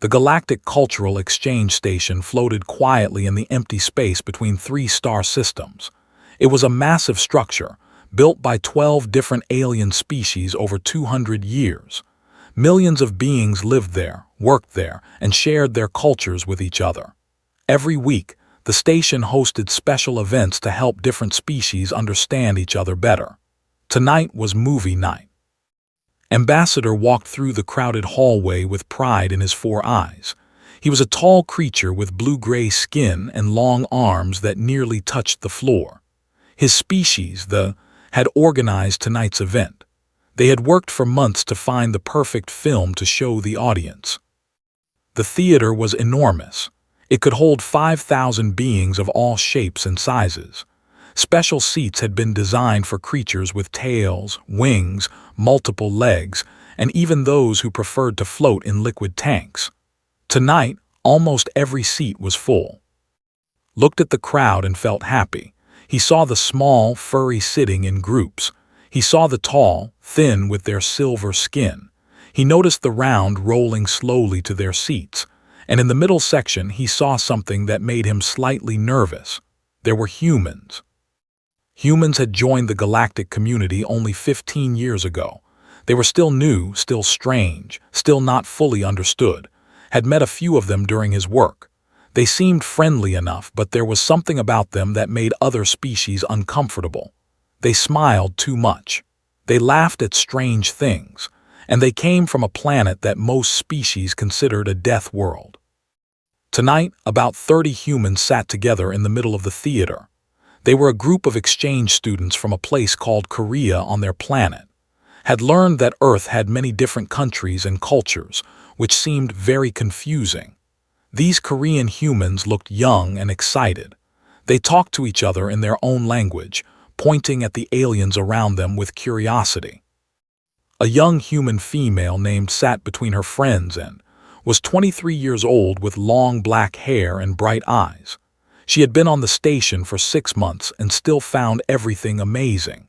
The Galactic Cultural Exchange Station floated quietly in the empty space between three star systems. It was a massive structure, built by 12 different alien species over 200 years. Millions of beings lived there, worked there, and shared their cultures with each other. Every week, the station hosted special events to help different species understand each other better. Tonight was movie night. Ambassador walked through the crowded hallway with pride in his 4 eyes. He was a tall creature with blue-gray skin and long arms that nearly touched the floor. His species, had organized tonight's event. They had worked for months to find the perfect film to show the audience. The theater was enormous. It could hold 5,000 beings of all shapes and sizes. Special seats had been designed for creatures with tails, wings, multiple legs, and even those who preferred to float in liquid tanks. Tonight, almost every seat was full. Looked at the crowd and felt happy. He saw the small, furry sitting in groups. He saw the tall, thin with their silver skin. He noticed the round rolling slowly to their seats. And in the middle section he saw something that made him slightly nervous. There were humans. Humans had joined the galactic community only 15 years ago. They were still new, still strange, still not fully understood. Had met a few of them during his work. They seemed friendly enough, but there was something about them that made other species uncomfortable. They smiled too much. They laughed at strange things. And they came from a planet that most species considered a death world. Tonight, about 30 humans sat together in the middle of the theater. They were a group of exchange students from a place called Korea on their planet. Had learned that Earth had many different countries and cultures, which seemed very confusing. These Korean humans looked young and excited. They talked to each other in their own language, pointing at the aliens around them with curiosity. A young human female named sat between her friends and was 23 years old with long black hair and bright eyes. She had been on the station for 6 months and still found everything amazing.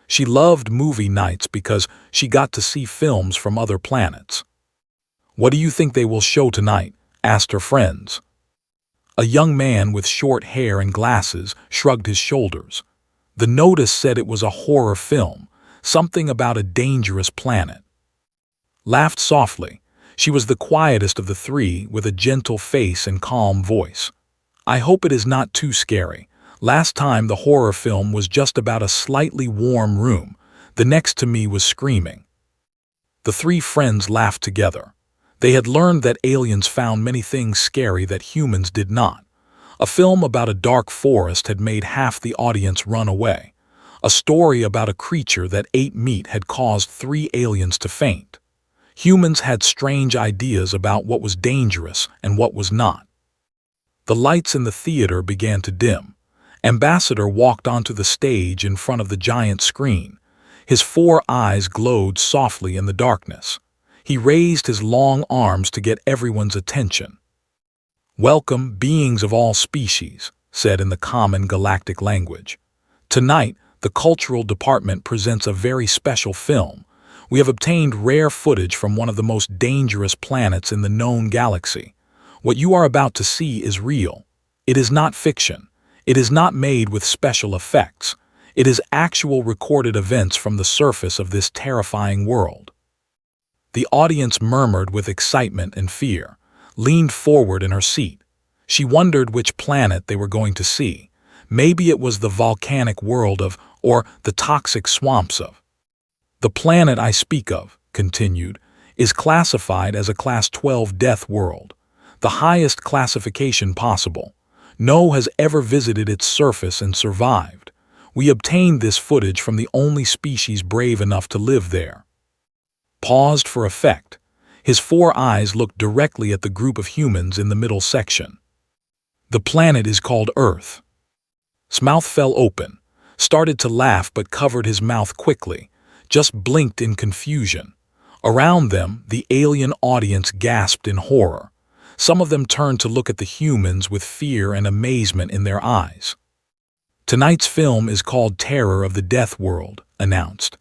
She loved movie nights because she got to see films from other planets. "What do you think they will show tonight?" asked her friends. A young man with short hair and glasses shrugged his shoulders. The notice said it was a horror film, something about a dangerous planet. Laughed softly. She was the quietest of the three, with a gentle face and calm voice. "I hope it is not too scary. Last time the horror film was just about a slightly warm room. The next to me was screaming." The 3 friends laughed together. They had learned that aliens found many things scary that humans did not. A film about a dark forest had made half the audience run away. A story about a creature that ate meat had caused 3 aliens to faint. Humans had strange ideas about what was dangerous and what was not. The lights in the theater began to dim. Ambassador walked onto the stage in front of the giant screen. His 4 eyes glowed softly in the darkness. He raised his long arms to get everyone's attention. "Welcome, beings of all species," said in the common galactic language. "Tonight, the Cultural Department presents a very special film. We have obtained rare footage from one of the most dangerous planets in the known galaxy. What you are about to see is real. It is not fiction. It is not made with special effects. It is actual recorded events from the surface of this terrifying world." The audience murmured with excitement and fear, leaned forward in her seat. She wondered which planet they were going to see. Maybe it was the volcanic world of, or the toxic swamps of. "The planet I speak of," continued, "is classified as a Class 12 death world, the highest classification possible. No has ever visited its surface and survived. We obtained this footage from the only species brave enough to live there." Paused for effect. His 4 eyes looked directly at the group of humans in the middle section. "The planet is called Earth." His mouth fell open, started to laugh but covered his mouth quickly, just blinked in confusion. Around them, the alien audience gasped in horror. Some of them turned to look at the humans with fear and amazement in their eyes. "Tonight's film is called Terror of the Death World," announced.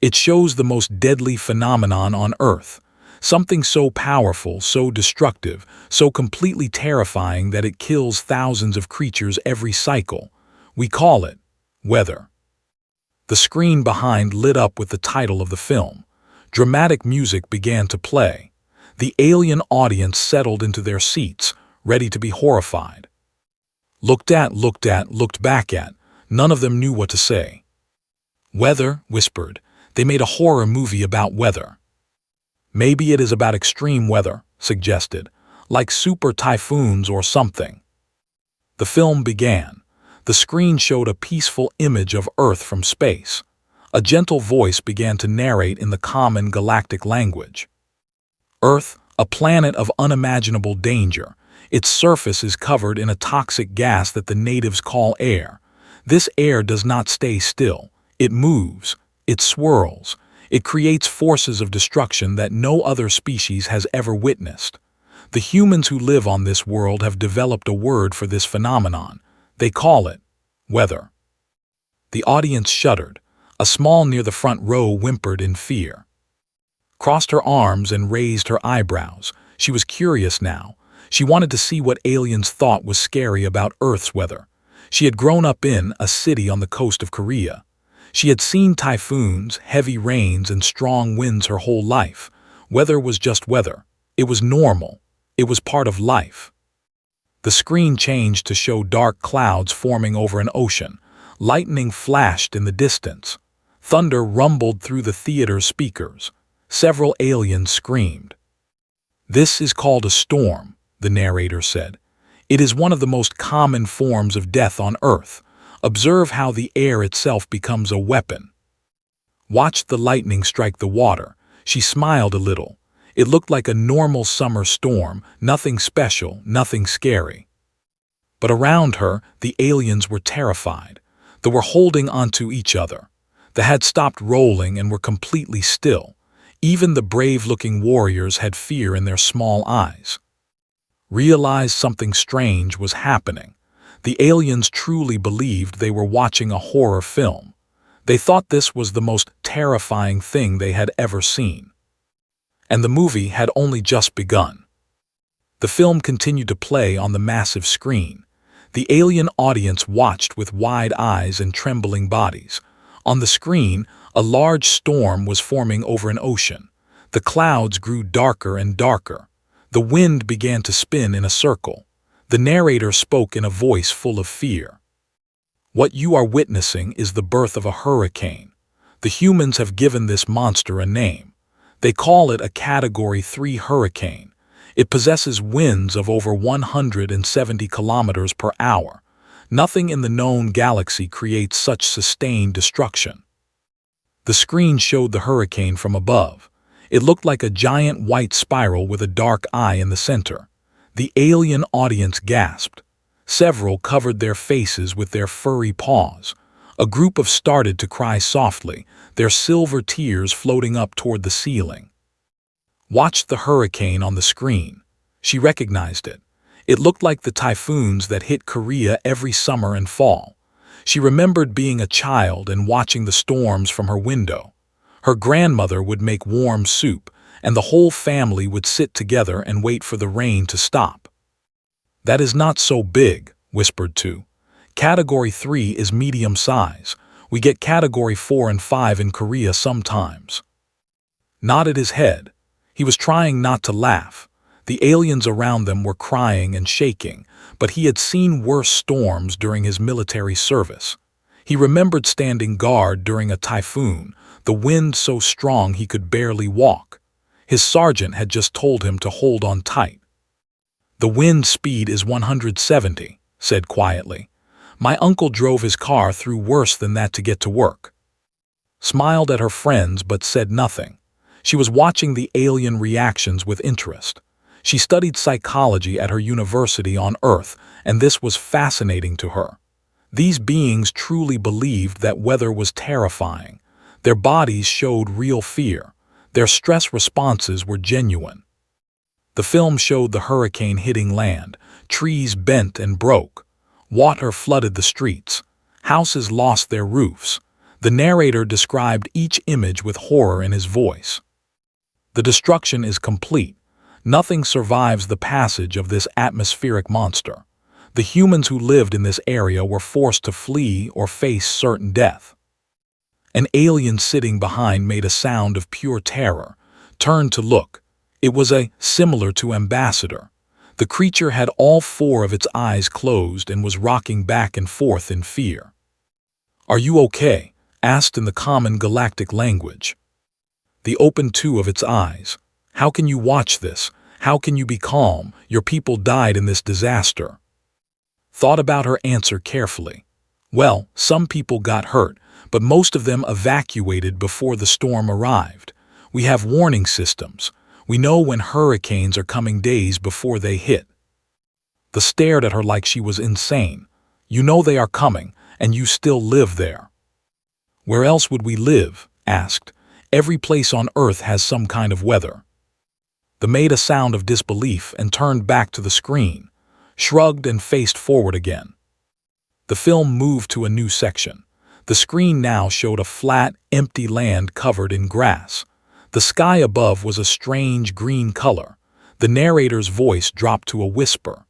"It shows the most deadly phenomenon on Earth. Something so powerful, so destructive, so completely terrifying that it kills thousands of creatures every cycle. We call it weather. The screen behind lit up with the title of the film. Dramatic music began to play. The alien audience settled into their seats, ready to be horrified. Looked at, looked back at. None of them knew what to say. Weather, whispered. They made a horror movie about weather. Maybe it is about extreme weather, suggested, like super typhoons or something. The film began. The screen showed a peaceful image of Earth from space. A gentle voice began to narrate in the common galactic language. Earth, a planet of unimaginable danger. Its surface is covered in a toxic gas that the natives call air. This air does not stay still. It moves. It swirls. It creates forces of destruction that no other species has ever witnessed. The humans who live on this world have developed a word for this phenomenon. They call it weather. The audience shuddered. A small near the front row whimpered in fear. Crossed her arms and raised her eyebrows. She was curious now. She wanted to see what aliens thought was scary about Earth's weather. She had grown up in a city on the coast of Korea. She had seen typhoons, heavy rains, and strong winds her whole life. Weather was just weather. It was normal. It was part of life. The screen changed to show dark clouds forming over an ocean. Lightning flashed in the distance. Thunder rumbled through the theater's speakers. Several aliens screamed. "This is called a storm," the narrator said. "It is one of the most common forms of death on Earth. Observe how the air itself becomes a weapon." Watch the lightning strike the water. She smiled a little. It looked like a normal summer storm, nothing special, nothing scary. But around her, the aliens were terrified. They were holding onto each other. They had stopped rolling and were completely still. Even the brave-looking warriors had fear in their small eyes. Realized something strange was happening. The aliens truly believed they were watching a horror film. They thought this was the most terrifying thing they had ever seen. And the movie had only just begun. The film continued to play on the massive screen. The alien audience watched with wide eyes and trembling bodies. On the screen, a large storm was forming over an ocean. The clouds grew darker and darker. The wind began to spin in a circle. The narrator spoke in a voice full of fear. "What you are witnessing is the birth of a hurricane. The humans have given this monster a name. They call it a Category 3 hurricane. It possesses winds of over 170 kilometers per hour. Nothing in the known galaxy creates such sustained destruction." The screen showed the hurricane from above. It looked like a giant white spiral with a dark eye in the center. The alien audience gasped. Several covered their faces with their furry paws. A group started to cry softly, their silver tears floating up toward the ceiling. Watched the hurricane on the screen. She recognized it. It looked like the typhoons that hit Korea every summer and fall. She remembered being a child and watching the storms from her window. Her grandmother would make warm soup, and the whole family would sit together and wait for the rain to stop. "That is not so big," whispered two. "Category 3 is medium size. We get Category 4 and 5 in Korea sometimes." Nodded his head. He was trying not to laugh. The aliens around them were crying and shaking, but he had seen worse storms during his military service. He remembered standing guard during a typhoon, the wind so strong he could barely walk. His sergeant had just told him to hold on tight. "The wind speed is 170, said quietly. "My uncle drove his car through worse than that to get to work." Smiled at her friends but said nothing. She was watching the alien reactions with interest. She studied psychology at her university on Earth, and this was fascinating to her. These beings truly believed that weather was terrifying. Their bodies showed real fear. Their stress responses were genuine. The film showed the hurricane hitting land. Trees bent and broke. Water flooded the streets. Houses lost their roofs. The narrator described each image with horror in his voice. The destruction is complete. Nothing survives the passage of this atmospheric monster. The humans who lived in this area were forced to flee or face certain death. An alien sitting behind made a sound of pure terror, turned to look. It was similar to Ambassador. The creature had all four of its eyes closed and was rocking back and forth in fear. "Are you okay?" asked in the common galactic language. The opened two of its eyes. "How can you watch this? How can you be calm? Your people died in this disaster." Thought about her answer carefully. "Well, some people got hurt, but most of them evacuated before the storm arrived. We have warning systems. We know when hurricanes are coming days before they hit." The stared at her like she was insane. "You know they are coming, and you still live there." "Where else would we live?" asked. "Every place on Earth has some kind of weather." The made a sound of disbelief and turned back to the screen, shrugged and faced forward again. The film moved to a new section. The screen now showed a flat, empty land covered in grass. The sky above was a strange green color. The narrator's voice dropped to a whisper.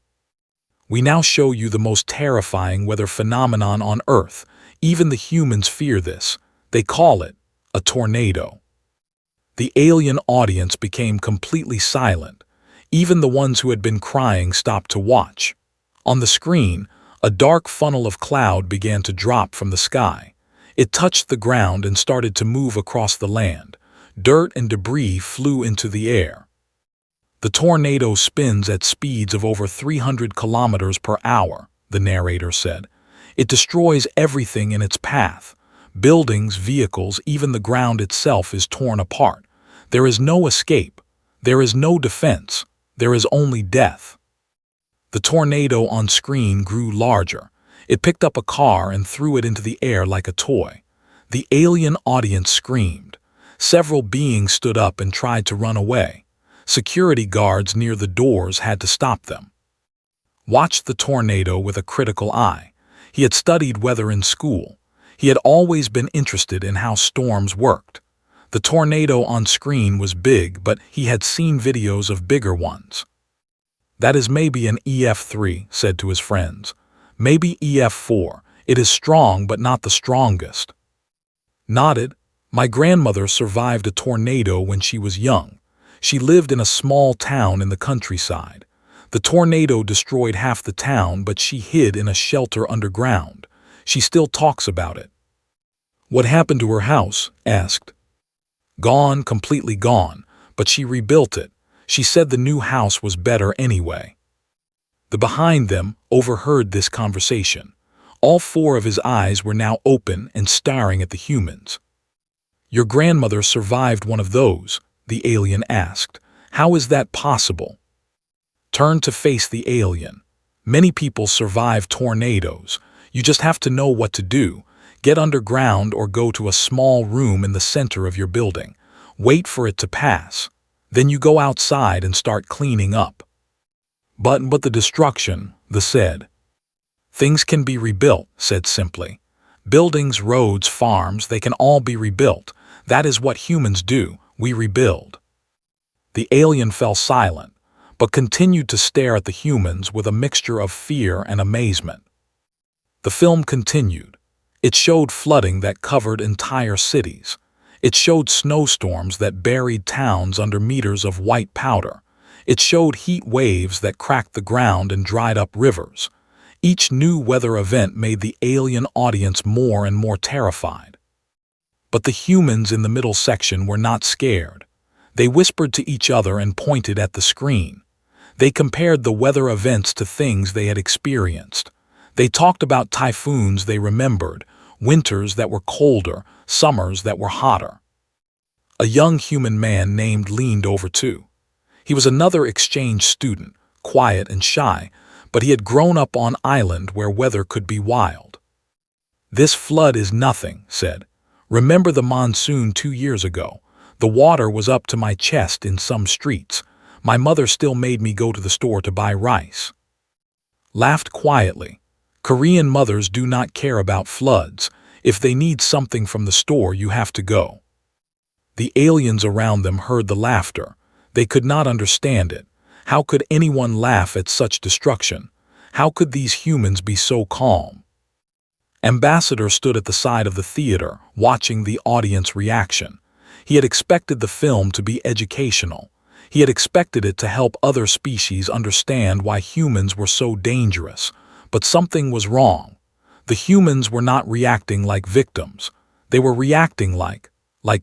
"We now show you the most terrifying weather phenomenon on Earth. Even the humans fear this. They call it a tornado." The alien audience became completely silent. Even the ones who had been crying stopped to watch. On the screen, a dark funnel of cloud began to drop from the sky. It touched the ground and started to move across the land. Dirt and debris flew into the air. "The tornado spins at speeds of over 300 kilometers per hour, the narrator said. "It destroys everything in its path. Buildings, vehicles, even the ground itself is torn apart. There is no escape. There is no defense. There is only death." The tornado on screen grew larger. It picked up a car and threw it into the air like a toy. The alien audience screamed. Several beings stood up and tried to run away. Security guards near the doors had to stop them. Watched the tornado with a critical eye. He had studied weather in school. He had always been interested in how storms worked. The tornado on screen was big, but he had seen videos of bigger ones. "That is maybe an EF3, said to his friends. "Maybe EF4. It is strong, but not the strongest." Nodded. "My grandmother survived a tornado when she was young. She lived in a small town in the countryside. The tornado destroyed half the town, but she hid in a shelter underground. She still talks about it." "What happened to her house?" asked. "Gone, completely gone, but she rebuilt it. She said the new house was better anyway." The behind them overheard this conversation. All four of his eyes were now open and staring at the humans. "Your grandmother survived one of those?" the alien asked. "How is that possible?" Turned to face the alien. "Many people survive tornadoes. You just have to know what to do. Get underground or go to a small room in the center of your building. Wait for it to pass. Then you go outside and start cleaning up." But the destruction," the said. "Things can be rebuilt," said simply. "Buildings, roads, farms, they can all be rebuilt. That is what humans do. We rebuild." The alien fell silent, but continued to stare at the humans with a mixture of fear and amazement. The film continued. It showed flooding that covered entire cities. It showed snowstorms that buried towns under meters of white powder. It showed heat waves that cracked the ground and dried up rivers. Each new weather event made the alien audience more and more terrified. But the humans in the middle section were not scared. They whispered to each other and pointed at the screen. They compared the weather events to things they had experienced. They talked about typhoons they remembered, winters that were colder, summers that were hotter. A young human man named leaned over too. He was another exchange student, quiet and shy, but he had grown up on island where weather could be wild. "This flood is nothing," said. "Remember the monsoon 2 years ago? The water was up to my chest in some streets. My mother still made me go to the store to buy rice." Laughed quietly. "Korean mothers do not care about floods. If they need something from the store, you have to go." The aliens around them heard the laughter. They could not understand it. How could anyone laugh at such destruction? How could these humans be so calm? Ambassador stood at the side of the theater, watching the audience reaction. He had expected the film to be educational. He had expected it to help other species understand why humans were so dangerous. But something was wrong. The humans were not reacting like victims. They were reacting like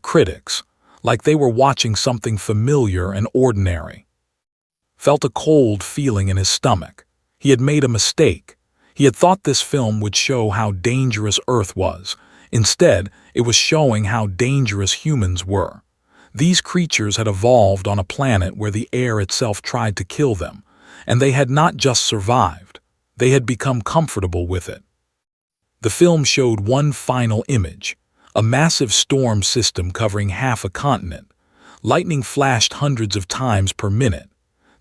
critics, like they were watching something familiar and ordinary. Felt a cold feeling in his stomach. He had made a mistake. He had thought this film would show how dangerous Earth was. Instead, it was showing how dangerous humans were. These creatures had evolved on a planet where the air itself tried to kill them, and they had not just survived. They had become comfortable with it. The film showed one final image, a massive storm system covering half a continent. Lightning flashed hundreds of times per minute.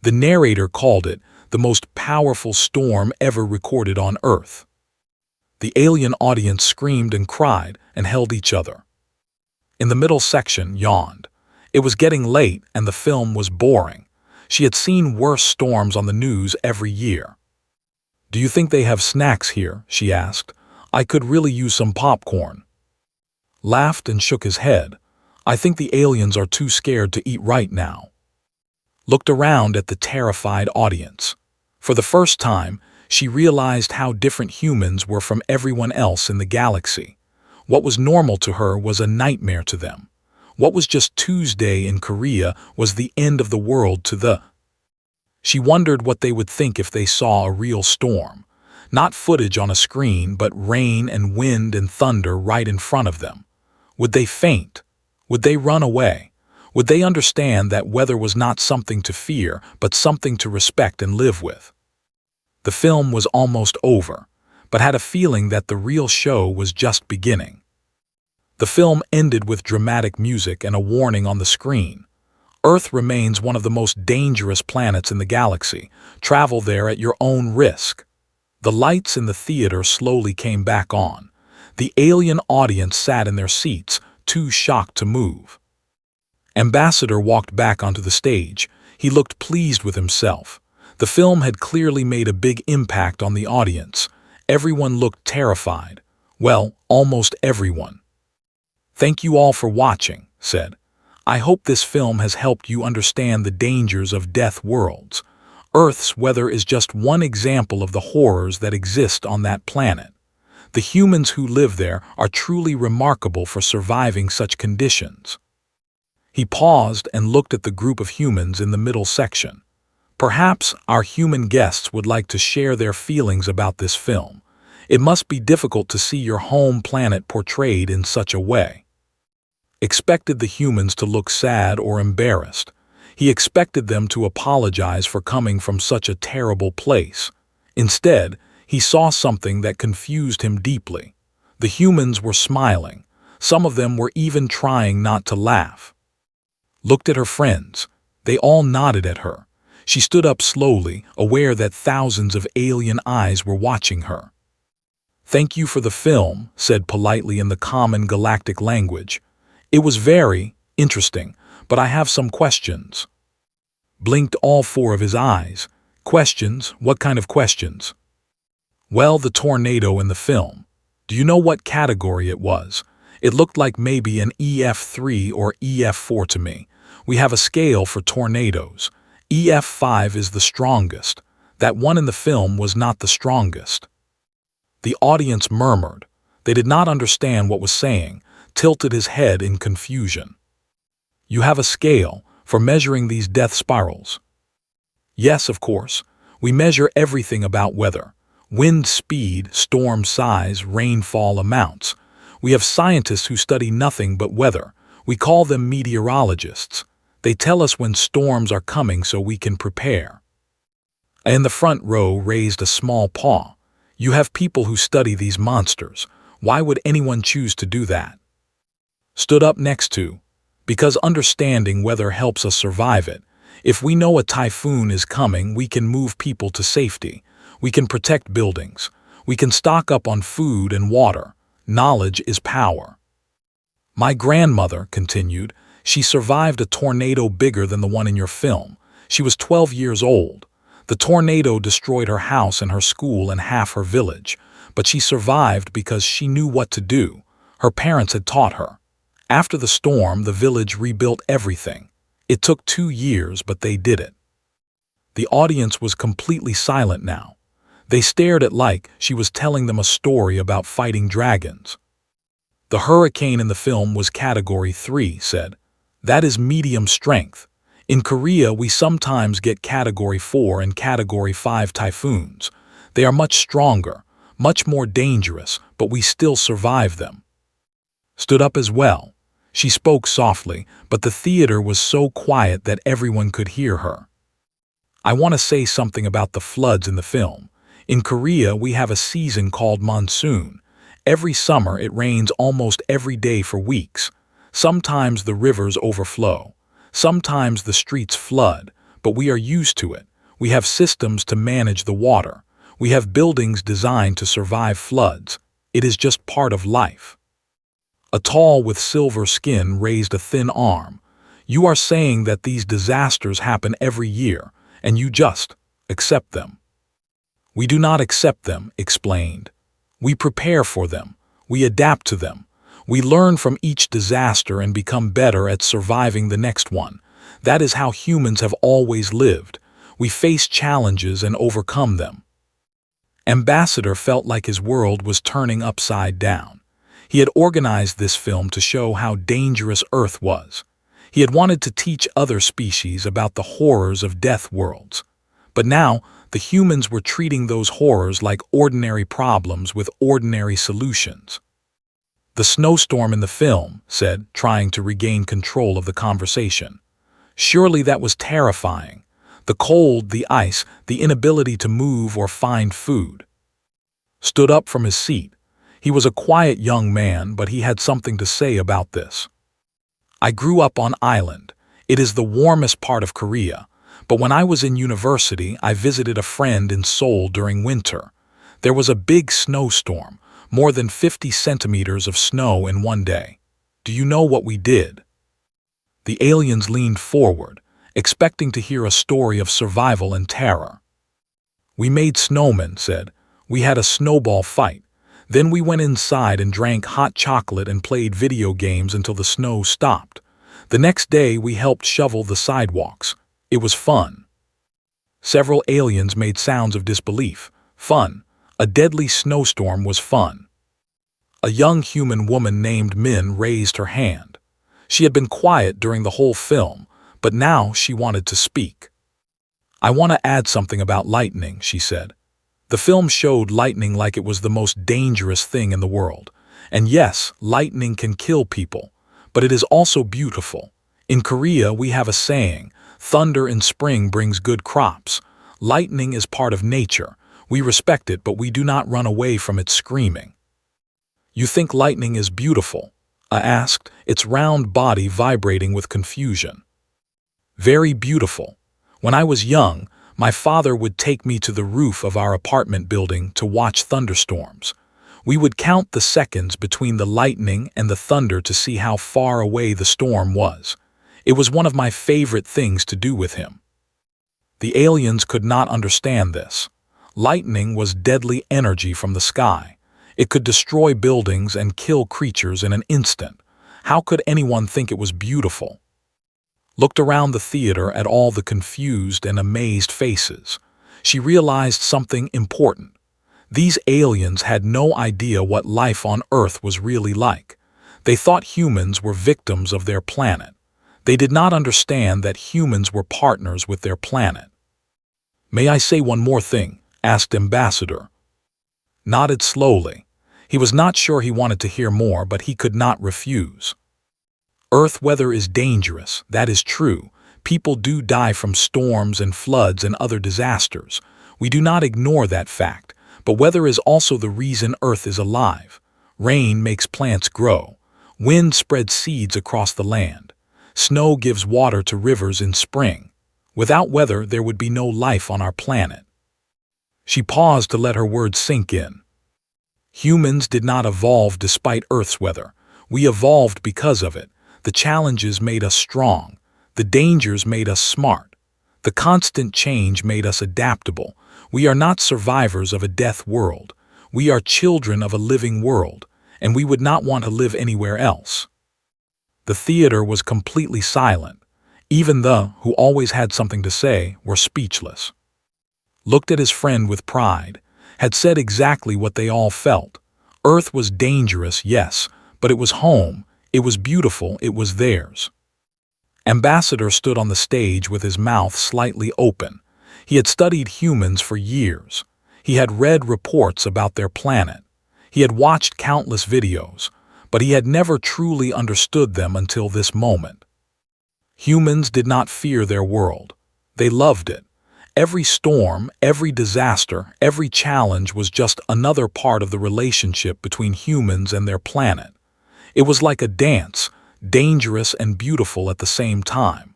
The narrator called it the most powerful storm ever recorded on Earth. The alien audience screamed and cried and held each other. In the middle section yawned. It was getting late and the film was boring. She had seen worse storms on the news every year. "Do you think they have snacks here?" she asked. "I could really use some popcorn." Laughed and shook his head. "I think the aliens are too scared to eat right now." Looked around at the terrified audience. For the first time, she realized how different humans were from everyone else in the galaxy. What was normal to her was a nightmare to them. What was just Tuesday in Korea was the end of the world to the... She wondered what they would think if they saw a real storm. Not footage on a screen, but rain and wind and thunder right in front of them. Would they faint? Would they run away? Would they understand that weather was not something to fear, but something to respect and live with? The film was almost over, but had a feeling that the real show was just beginning. The film ended with dramatic music and a warning on the screen. Earth remains one of the most dangerous planets in the galaxy. Travel there at your own risk. The lights in the theater slowly came back on. The alien audience sat in their seats, too shocked to move. Ambassador walked back onto the stage. He looked pleased with himself. The film had clearly made a big impact on the audience. Everyone looked terrified. Well, almost everyone. "Thank you all for watching," said. "I hope this film has helped you understand the dangers of death worlds. Earth's weather is just one example of the horrors that exist on that planet. The humans who live there are truly remarkable for surviving such conditions." He paused and looked at the group of humans in the middle section. Perhaps our human guests would like to share their feelings about this film. It must be difficult to see your home planet portrayed in such a way. Expected the humans to look sad or embarrassed. He expected them to apologize for coming from such a terrible place. Instead, he saw something that confused him deeply. The humans were smiling. Some of them were even trying not to laugh. Looked at her friends. They all nodded at her. She stood up slowly, aware that thousands of alien eyes were watching her. "Thank you for the film," said politely in the common galactic language. "It was very interesting, but I have some questions." Blinked all four of his eyes. "Questions? What kind of questions?" "Well, the tornado in the film. Do you know what category it was? It looked like maybe an EF3 or EF4 to me. We have a scale for tornadoes. EF5 is the strongest. That one in the film was not the strongest." The audience murmured. They did not understand what was saying, tilted his head in confusion. "You have a scale for measuring these death spirals?" "Yes, of course. We measure everything about weather. Wind speed, storm size, rainfall amounts. We have scientists who study nothing but weather. We call them meteorologists. They tell us when storms are coming so we can prepare." In the front row raised a small paw. "You have people who study these monsters. Why would anyone choose to do that?" Stood up next to, "Because understanding weather helps us survive it. If we know a typhoon is coming, we can move people to safety. We can protect buildings. We can stock up on food and water. Knowledge is power." "My grandmother," continued, She survived a tornado bigger than the one in your film. She was 12 years old. The tornado destroyed her house and her school and half her village, but she survived because she knew what to do. Her parents had taught her. After the storm, the village rebuilt everything. It took 2 years, but they did it. The audience was completely silent now. They stared at like she was telling them a story about fighting dragons. The hurricane in the film was Category 3, said. That is medium strength. In Korea, we sometimes get Category 4 and Category 5 typhoons. They are much stronger, much more dangerous, but we still survive them. Stood up as well. She spoke softly, but the theater was so quiet that everyone could hear her. I want to say something about the floods in the film. In Korea, we have a season called monsoon. Every summer, it rains almost every day for weeks. Sometimes the rivers overflow. Sometimes the streets flood, but we are used to it. We have systems to manage the water. We have buildings designed to survive floods. It is just part of life. A tall with silver skin raised a thin arm. You are saying that these disasters happen every year, and you just accept them. We do not accept them, explained. We prepare for them. We adapt to them. We learn from each disaster and become better at surviving the next one. That is how humans have always lived. We face challenges and overcome them. Ambassador felt like his world was turning upside down. He had organized this film to show how dangerous Earth was. He had wanted to teach other species about the horrors of death worlds. But now, the humans were treating those horrors like ordinary problems with ordinary solutions. The snowstorm in the film, said, trying to regain control of the conversation. Surely that was terrifying. The cold, the ice, the inability to move or find food. Stood up from his seat. He was a quiet young man, but he had something to say about this. I grew up on island. It is the warmest part of Korea. But when I was in university, I visited a friend in Seoul during winter. There was a big snowstorm, more than 50 centimeters of snow in one day. Do you know what we did? The aliens leaned forward, expecting to hear a story of survival and terror. We made snowmen, said. We had a snowball fight. Then we went inside and drank hot chocolate and played video games until the snow stopped. The next day we helped shovel the sidewalks. It was fun. Several aliens made sounds of disbelief. Fun. A deadly snowstorm was fun. A young human woman named Min raised her hand. She had been quiet during the whole film, but now she wanted to speak. I want to add something about lightning, she said. The film showed lightning like it was the most dangerous thing in the world. And yes, lightning can kill people, but it is also beautiful. In Korea, we have a saying, thunder in spring brings good crops. Lightning is part of nature. We respect it, but we do not run away from it screaming. You think lightning is beautiful? I asked, its round body vibrating with confusion. Very beautiful. When I was young, my father would take me to the roof of our apartment building to watch thunderstorms. We would count the seconds between the lightning and the thunder to see how far away the storm was. It was one of my favorite things to do with him. The aliens could not understand this. Lightning was deadly energy from the sky. It could destroy buildings and kill creatures in an instant. How could anyone think it was beautiful? Looked around the theater at all the confused and amazed faces. She realized something important. These aliens had no idea what life on Earth was really like. They thought humans were victims of their planet. They did not understand that humans were partners with their planet. May I say one more thing? Asked Ambassador. Nodded slowly. He was not sure he wanted to hear more, but he could not refuse. Earth weather is dangerous, that is true. People do die from storms and floods and other disasters. We do not ignore that fact, but weather is also the reason Earth is alive. Rain makes plants grow. Wind spreads seeds across the land. Snow gives water to rivers in spring. Without weather, there would be no life on our planet. She paused to let her words sink in. Humans did not evolve despite Earth's weather. We evolved because of it. The challenges made us strong. The dangers made us smart. The constant change made us adaptable. We are not survivors of a death world. We are children of a living world, and we would not want to live anywhere else. The theater was completely silent. Even the, who always had something to say, were speechless. Looked at his friend with pride, had said exactly what they all felt. Earth was dangerous, yes, but it was home, it was beautiful, it was theirs. Ambassador stood on the stage with his mouth slightly open. He had studied humans for years. He had read reports about their planet. He had watched countless videos, but he had never truly understood them until this moment. Humans did not fear their world. They loved it. Every storm, every disaster, every challenge was just another part of the relationship between humans and their planet. It was like a dance, dangerous and beautiful at the same time.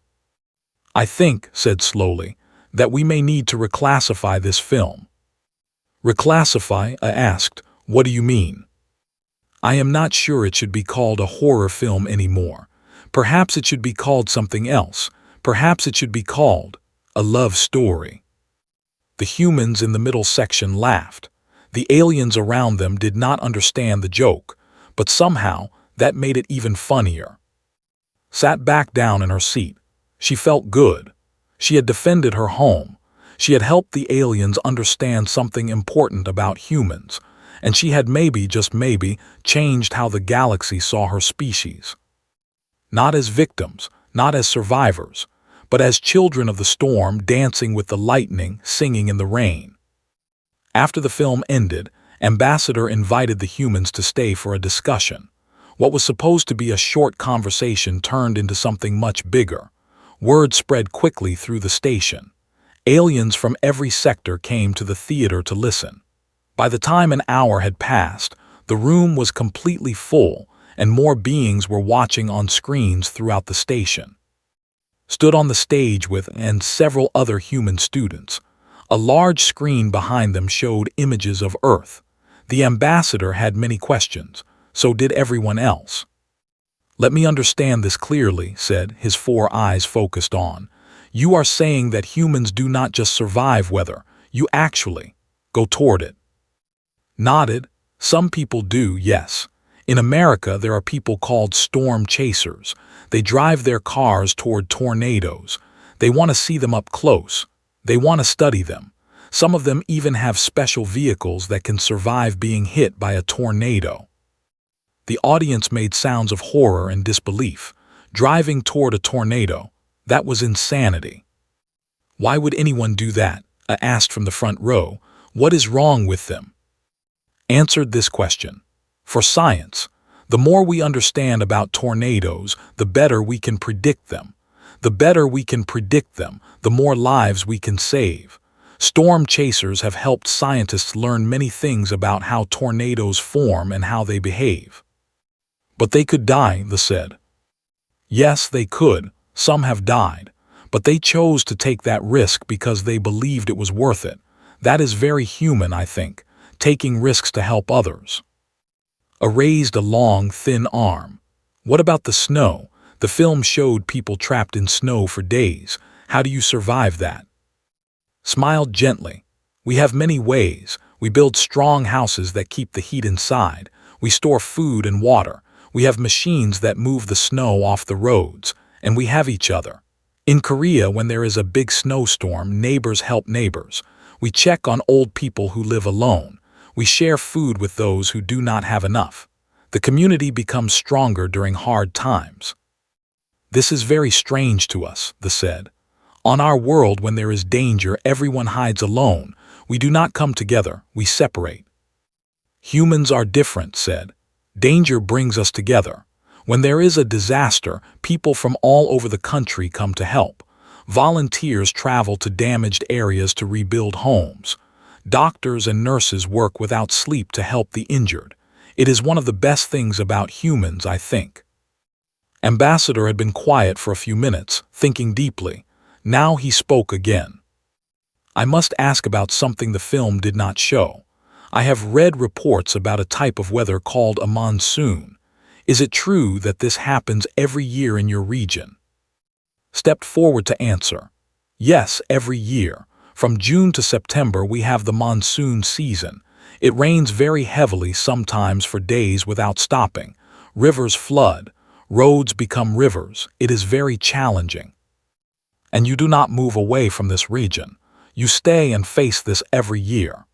I think, said slowly, that we may need to reclassify this film. Reclassify? I asked. What do you mean? I am not sure it should be called a horror film anymore. Perhaps it should be called something else. Perhaps it should be called a love story. The humans in the middle section laughed. The aliens around them did not understand the joke, but somehow that made it even funnier. Sat back down in her seat. She felt good. She had defended her home. She had helped the aliens understand something important about humans, and she had maybe, just maybe, changed how the galaxy saw her species. Not as victims, not as survivors, but as children of the storm dancing with the lightning, singing in the rain. After the film ended, Ambassador invited the humans to stay for a discussion. What was supposed to be a short conversation turned into something much bigger. Word spread quickly through the station. Aliens from every sector came to the theater to listen. By the time an hour had passed, the room was completely full, and more beings were watching on screens throughout the station. Stood on the stage with and several other human students. A large screen behind them showed images of Earth. The ambassador had many questions. So did everyone else. Let me understand this clearly, said, his 4 eyes focused on. You are saying that humans do not just survive weather, you actually go toward it. Nodded. Some people do, yes. In America, there are people called storm chasers. They drive their cars toward tornadoes. They want to see them up close. They want to study them. Some of them even have special vehicles that can survive being hit by a tornado. The audience made sounds of horror and disbelief. Driving toward a tornado, that was insanity. Why would anyone do that? I asked from the front row. What is wrong with them? Answered this question. For science, the more we understand about tornadoes, the better we can predict them. The better we can predict them, the more lives we can save. Storm chasers have helped scientists learn many things about how tornadoes form and how they behave. But they could die, they said. Yes, they could. Some have died. But they chose to take that risk because they believed it was worth it. That is very human, I think, taking risks to help others. Raised a long, thin arm. What about the snow? The film showed people trapped in snow for days. How do you survive that? Smiled gently. We have many ways. We build strong houses that keep the heat inside. We store food and water. We have machines that move the snow off the roads. And we have each other. In Korea, when there is a big snowstorm, neighbors help neighbors. We check on old people who live alone. We share food with those who do not have enough. The community becomes stronger during hard times. This is very strange to us, they said. On our world, when there is danger, everyone hides alone. We do not come together, we separate. Humans are different, said. Danger brings us together. When there is a disaster, people from all over the country come to help. Volunteers travel to damaged areas to rebuild homes. Doctors and nurses work without sleep to help the injured. It is one of the best things about humans, I think. Ambassador had been quiet for a few minutes, thinking deeply. Now he spoke again. I must ask about something the film did not show. I have read reports about a type of weather called a monsoon. Is it true that this happens every year in your region? Stepped forward to answer. Yes, every year. From June to September we have the monsoon season. It rains very heavily, sometimes for days without stopping. Rivers flood. Roads become rivers. It is very challenging. And you do not move away from this region. You stay and face this every year.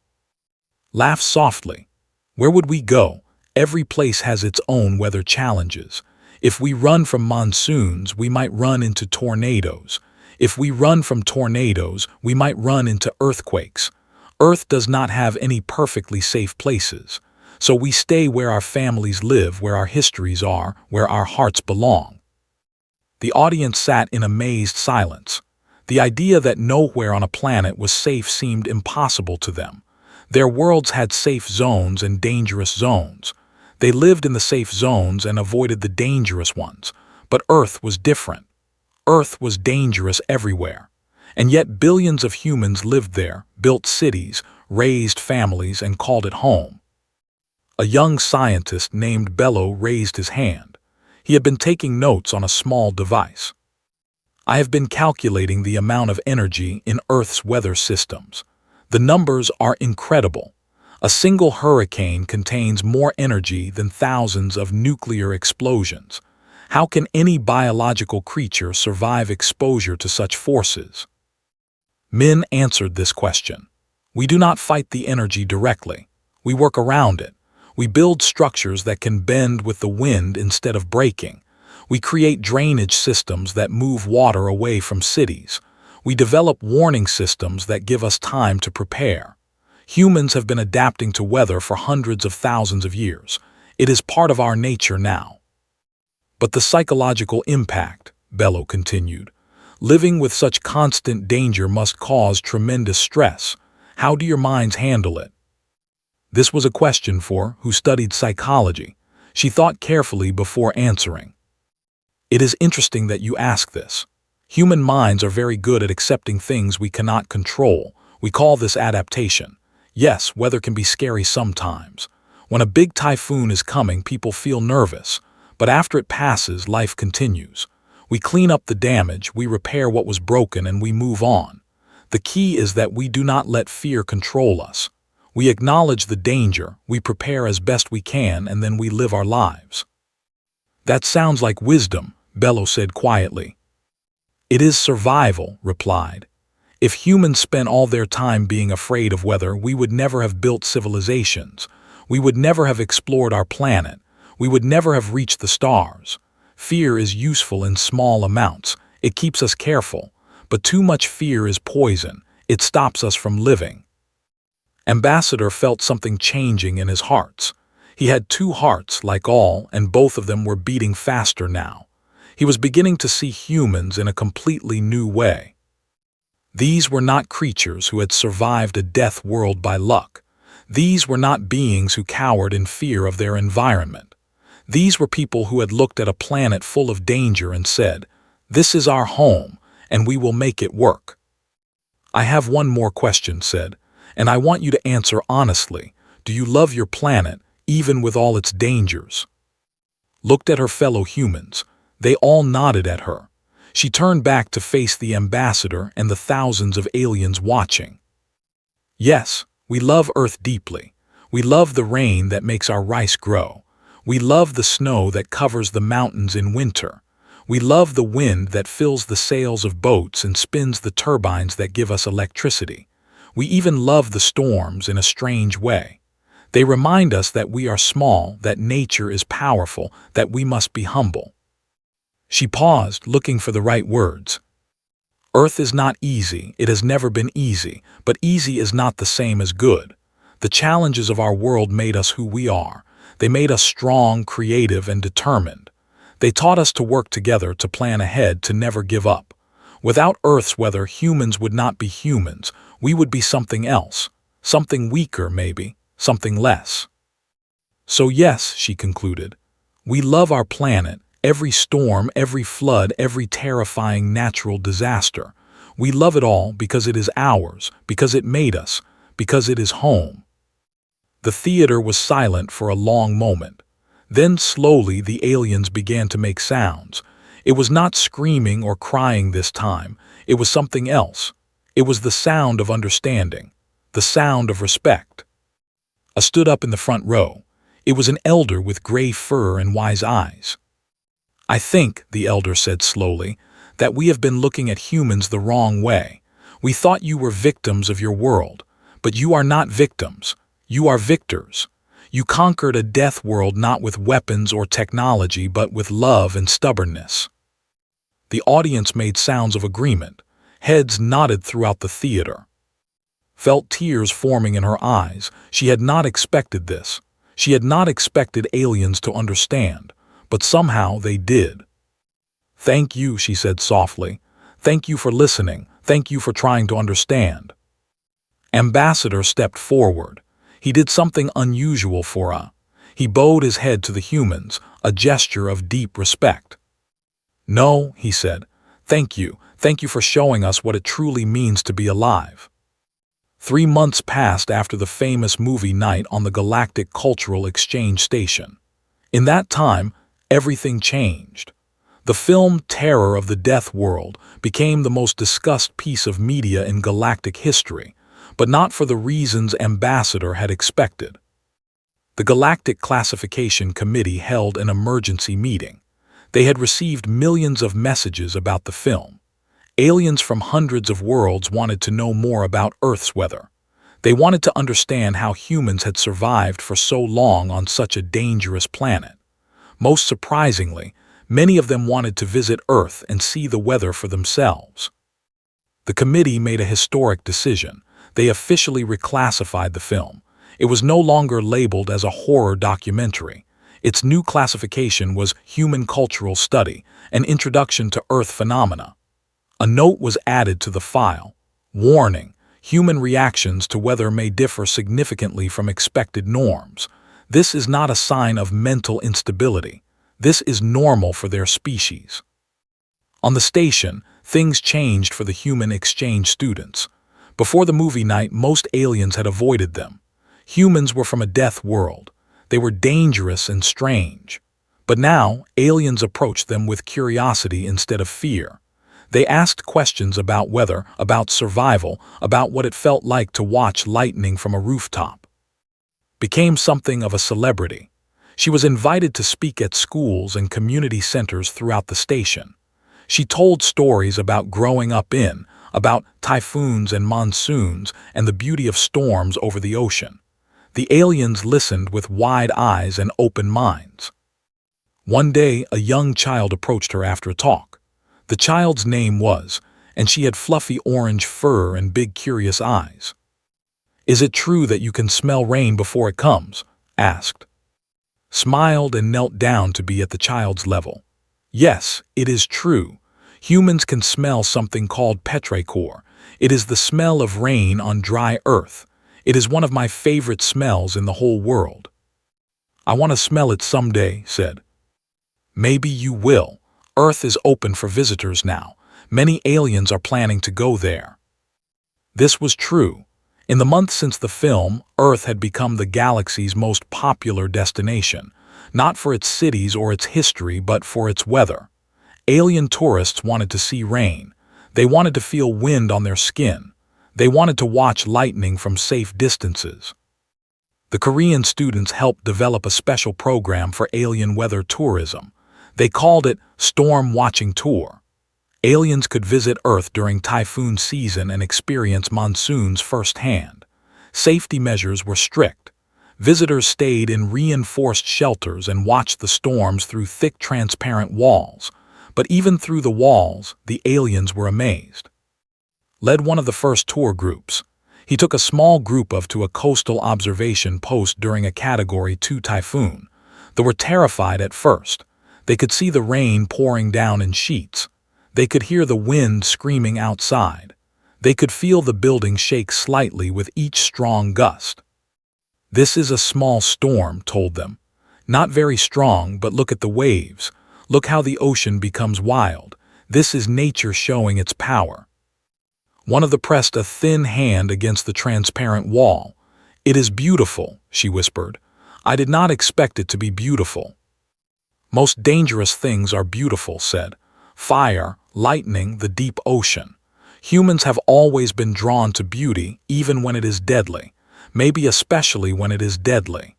Laugh softly. Where would we go? Every place has its own weather challenges. If we run from monsoons, we might run into tornadoes. If we run from tornadoes, we might run into earthquakes. Earth does not have any perfectly safe places. So we stay where our families live, where our histories are, where our hearts belong. The audience sat in amazed silence. The idea that nowhere on a planet was safe seemed impossible to them. Their worlds had safe zones and dangerous zones. They lived in the safe zones and avoided the dangerous ones. But Earth was different. Earth was dangerous everywhere. And yet billions of humans lived there, built cities, raised families, and called it home. A young scientist named Bello raised his hand. He had been taking notes on a small device. I have been calculating the amount of energy in Earth's weather systems. The numbers are incredible. A single hurricane contains more energy than thousands of nuclear explosions. How can any biological creature survive exposure to such forces? Min answered this question. We do not fight the energy directly. We work around it. We build structures that can bend with the wind instead of breaking. We create drainage systems that move water away from cities. We develop warning systems that give us time to prepare. Humans have been adapting to weather for hundreds of thousands of years. It is part of our nature now. But the psychological impact, Bello continued. Living with such constant danger must cause tremendous stress. How do your minds handle it? This was a question for who studied psychology. She thought carefully before answering. It is interesting that you ask this. Human minds are very good at accepting things we cannot control. We call this adaptation. Yes, weather can be scary sometimes. When a big typhoon is coming, people feel nervous. But after it passes, life continues. We clean up the damage, we repair what was broken, and we move on. The key is that we do not let fear control us. We acknowledge the danger, we prepare as best we can, and then we live our lives. That sounds like wisdom, Bello said quietly. It is survival, replied. If humans spent all their time being afraid of weather, we would never have built civilizations. We would never have explored our planet. We would never have reached the stars. Fear is useful in small amounts. It keeps us careful. But too much fear is poison. It stops us from living. Ambassador felt something changing in his hearts. He had two hearts, like all, and both of them were beating faster now. He was beginning to see humans in a completely new way. These were not creatures who had survived a death world by luck. These were not beings who cowered in fear of their environment. These were people who had looked at a planet full of danger and said, "This is our home, and we will make it work." I have one more question, said, and I want you to answer honestly. Do you love your planet, even with all its dangers? Looked at her fellow humans. They all nodded at her. She turned back to face the ambassador and the thousands of aliens watching. Yes, we love Earth deeply. We love the rain that makes our rice grow. We love the snow that covers the mountains in winter. We love the wind that fills the sails of boats and spins the turbines that give us electricity. We even love the storms in a strange way. They remind us that we are small, that nature is powerful, that we must be humble. She paused, looking for the right words. Earth is not easy, it has never been easy, but easy is not the same as good. The challenges of our world made us who we are. They made us strong, creative, and determined. They taught us to work together, to plan ahead, to never give up. Without Earth's weather, humans would not be humans. We would be something else. Something weaker, maybe. Something less. So yes, she concluded, we love our planet, every storm, every flood, every terrifying natural disaster. We love it all because it is ours, because it made us, because it is home. The theater was silent for a long moment. Then slowly the aliens began to make sounds. It was not screaming or crying this time. It was something else. It was the sound of understanding, the sound of respect. I stood up in the front row. It was an elder with gray fur and wise eyes. "I think," the elder said slowly, "that we have been looking at humans the wrong way. We thought you were victims of your world, but you are not victims. You are victors. You conquered a death world not with weapons or technology, but with love and stubbornness." The audience made sounds of agreement. Heads nodded throughout the theater. Felt tears forming in her eyes. She had not expected this. She had not expected aliens to understand, but somehow they did. "Thank you," she said softly. "Thank you for listening. Thank you for trying to understand." Ambassador stepped forward. He did something unusual for her. He bowed his head to the humans, a gesture of deep respect. "No," he said. "Thank you. Thank you for showing us what it truly means to be alive." 3 months passed after the famous movie night on the Galactic Cultural Exchange Station. In that time, everything changed. The film Terror of the Death World became the most discussed piece of media in galactic history, but not for the reasons Ambassador had expected. The Galactic Classification Committee held an emergency meeting. They had received millions of messages about the film. Aliens from hundreds of worlds wanted to know more about Earth's weather. They wanted to understand how humans had survived for so long on such a dangerous planet. Most surprisingly, many of them wanted to visit Earth and see the weather for themselves. The committee made a historic decision. They officially reclassified the film. It was no longer labeled as a horror documentary. Its new classification was Human Cultural Study, an introduction to Earth phenomena. A note was added to the file. Warning: human reactions to weather may differ significantly from expected norms. This is not a sign of mental instability. This is normal for their species. On the station, things changed for the human exchange students. Before the movie night, most aliens had avoided them. Humans were from a death world. They were dangerous and strange. But now, aliens approached them with curiosity instead of fear. They asked questions about weather, about survival, about what it felt like to watch lightning from a rooftop. Became something of a celebrity. She was invited to speak at schools and community centers throughout the station. She told stories about growing up about typhoons and monsoons and the beauty of storms over the ocean. The aliens listened with wide eyes and open minds. One day, a young child approached her after a talk. The child's name was, and she had fluffy orange fur and big curious eyes. "Is it true that you can smell rain before it comes?" asked. Smiled and knelt down to be at the child's level. "Yes, it is true. Humans can smell something called petrichor. It is the smell of rain on dry earth. It is one of my favorite smells in the whole world." "I want to smell it someday," said. "Maybe you will. Earth is open for visitors now. Many aliens are planning to go there." This was true. In the months since the film, Earth had become the galaxy's most popular destination, not for its cities or its history, but for its weather. Alien tourists wanted to see rain. They wanted to feel wind on their skin. They wanted to watch lightning from safe distances. The Korean students helped develop a special program for alien weather tourism. They called it Storm Watching Tour. Aliens could visit Earth during typhoon season and experience monsoons firsthand. Safety measures were strict. Visitors stayed in reinforced shelters and watched the storms through thick transparent walls. But even through the walls, the aliens were amazed. Led one of the first tour groups. He took a small group to a coastal observation post during a Category 2 typhoon. They were terrified at first. They could see the rain pouring down in sheets. They could hear the wind screaming outside. They could feel the building shake slightly with each strong gust. "This is a small storm," told them. "Not very strong, but look at the waves. Look how the ocean becomes wild. This is nature showing its power." One of them pressed a thin hand against the transparent wall. "It is beautiful," she whispered. I did not expect it to be beautiful. Most dangerous things are beautiful, said. Fire, lightning, the deep ocean. Humans have always been drawn to beauty, even when it is deadly, maybe especially when it is deadly.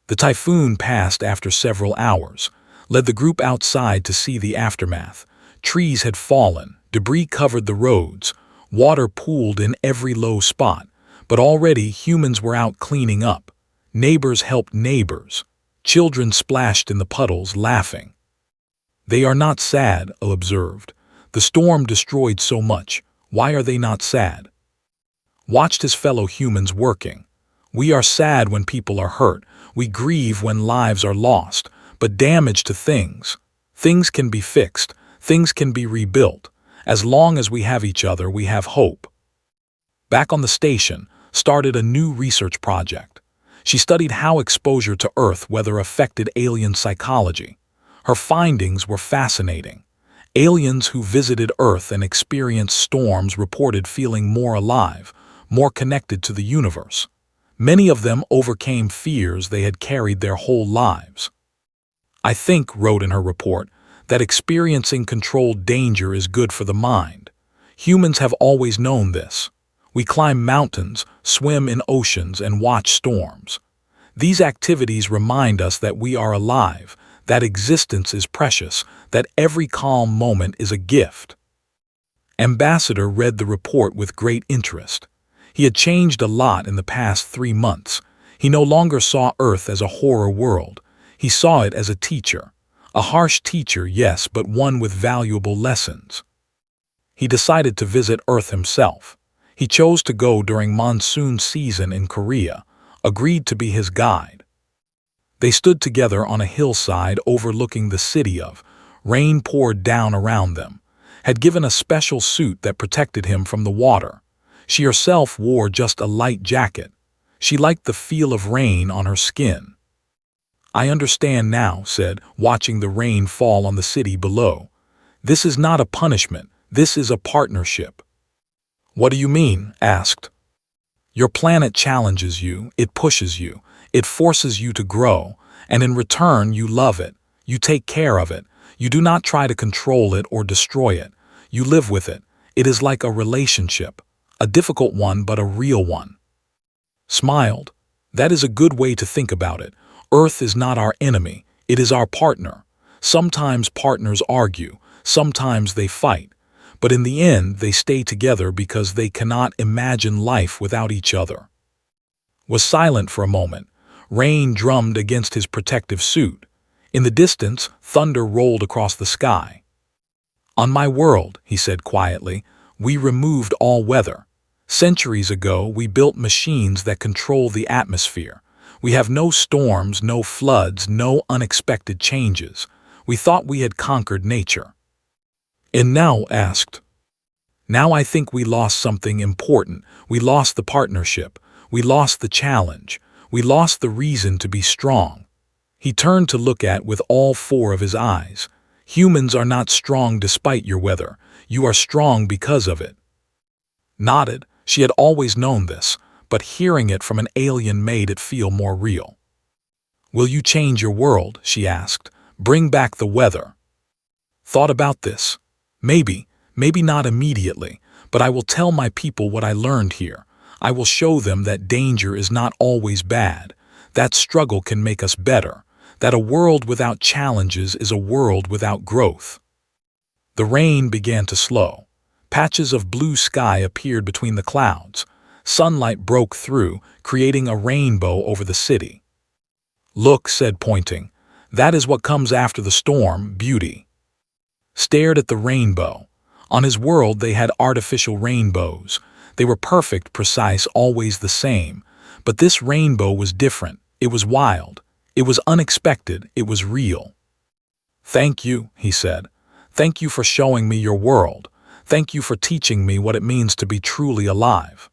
The typhoon passed after several hours, led the group outside to see the aftermath. Trees had fallen, debris covered the roads, water pooled in every low spot, but already humans were out cleaning up. Neighbors helped neighbors. Children splashed in the puddles, laughing. They are not sad, I observed. The storm destroyed so much. Why are they not sad? Watched his fellow humans working. We are sad when people are hurt. We grieve when lives are lost. But damage to things. Things can be fixed. Things can be rebuilt. As long as we have each other, we have hope. Back on the station, started a new research project. She studied how exposure to Earth weather affected alien psychology. Her findings were fascinating. Aliens who visited Earth and experienced storms reported feeling more alive, more connected to the universe. Many of them overcame fears they had carried their whole lives. I think, wrote in her report, that experiencing controlled danger is good for the mind. Humans have always known this. We climb mountains, swim in oceans, and watch storms. These activities remind us that we are alive, that existence is precious, that every calm moment is a gift. Ambassador read the report with great interest. He had changed a lot in the past 3 months. He no longer saw Earth as a horror world. He saw it as a teacher. A harsh teacher, yes, but one with valuable lessons. He decided to visit Earth himself. He chose to go during monsoon season in Korea, agreed to be his guide. They stood together on a hillside overlooking the city of. Rain poured down around them. Had given a special suit that protected him from the water. She herself wore just a light jacket. She liked the feel of rain on her skin. I understand now, said, watching the rain fall on the city below. This is not a punishment. This is a partnership. What do you mean? Asked. Your planet challenges you, it pushes you, it forces you to grow, and in return you love it, you take care of it, you do not try to control it or destroy it, you live with it. It is like a relationship, a difficult one but a real one. Smiled. That is a good way to think about it. Earth is not our enemy, it is our partner. Sometimes partners argue, sometimes they fight. But in the end, they stay together because they cannot imagine life without each other. Was silent for a moment. Rain drummed against his protective suit. In the distance, thunder rolled across the sky. On my world, he said quietly, we removed all weather. Centuries ago, we built machines that control the atmosphere. We have no storms, no floods, no unexpected changes. We thought we had conquered nature. And now, asked. Now I think we lost something important. We lost the partnership. We lost the challenge. We lost the reason to be strong. He turned to look at with all 4 of his eyes. Humans are not strong despite your weather. You are strong because of it. Nodded. She had always known this, but hearing it from an alien made it feel more real. Will you change your world? She asked. Bring back the weather. Thought about this. Maybe not immediately, but I will tell my people what I learned here. I will show them that danger is not always bad, that struggle can make us better, that a world without challenges is a world without growth. The rain began to slow. Patches of blue sky appeared between the clouds. Sunlight broke through, creating a rainbow over the city. Look, said pointing, that is what comes after the storm, beauty. Stared at the rainbow. On his world they had artificial rainbows. They were perfect, precise, always the same. But this rainbow was different. It was wild. It was unexpected. It was real. Thank you, he said. Thank you for showing me your world. Thank you for teaching me what it means to be truly alive.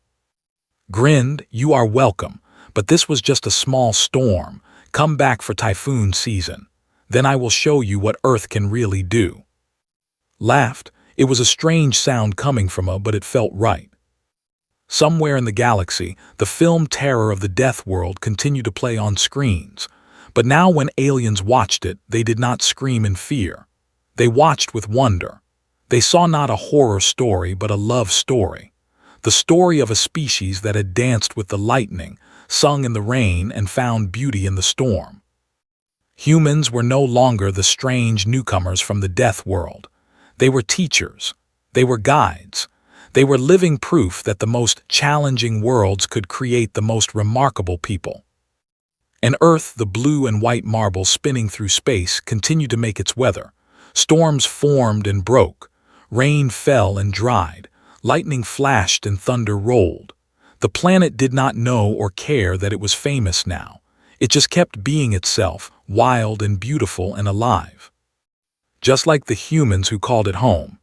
Grinned, you are welcome. But this was just a small storm. Come back for typhoon season. Then I will show you what Earth can really do. Laughed. It was a strange sound coming from her, but it felt right. Somewhere in the galaxy, the film terror of the Death World continued to play on screens. But now when aliens watched it, they did not scream in fear. They watched with wonder. They saw not a horror story, but a love story. The story of a species that had danced with the lightning, sung in the rain, and found beauty in the storm. Humans were no longer the strange newcomers from the Death World. They were teachers. They were guides. They were living proof that the most challenging worlds could create the most remarkable people. And Earth, the blue and white marble spinning through space, continued to make its weather. Storms formed and broke. Rain fell and dried. Lightning flashed and thunder rolled. The planet did not know or care that it was famous now. It just kept being itself, wild and beautiful and alive. Just like the humans who called it home,